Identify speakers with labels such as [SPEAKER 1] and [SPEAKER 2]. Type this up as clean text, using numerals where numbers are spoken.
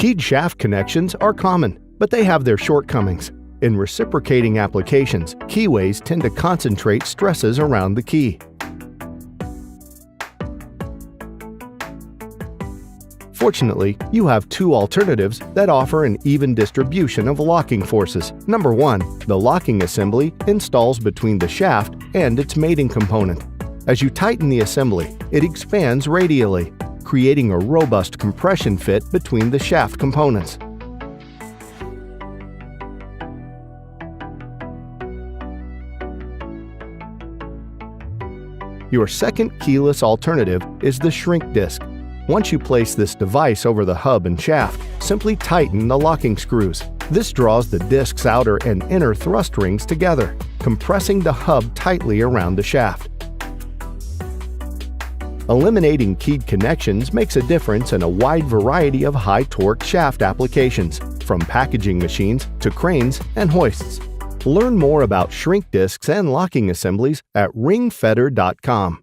[SPEAKER 1] Keyed shaft connections are common, but they have their shortcomings. In reciprocating applications, keyways tend to concentrate stresses around the key. Fortunately, you have two alternatives that offer an even distribution of locking forces. Number 1, the locking assembly installs between the shaft and its mating component. As you tighten the assembly, it expands radially, creating a robust compression fit between the shaft components. Your second keyless alternative is the shrink disc. Once you place this device over the hub and shaft, simply tighten the locking screws. This draws the disc's outer and inner thrust rings together, compressing the hub tightly around the shaft. Eliminating keyed connections makes a difference in a wide variety of high-torque shaft applications, from packaging machines to cranes and hoists. Learn more about shrink discs and locking assemblies at ringfeder.com.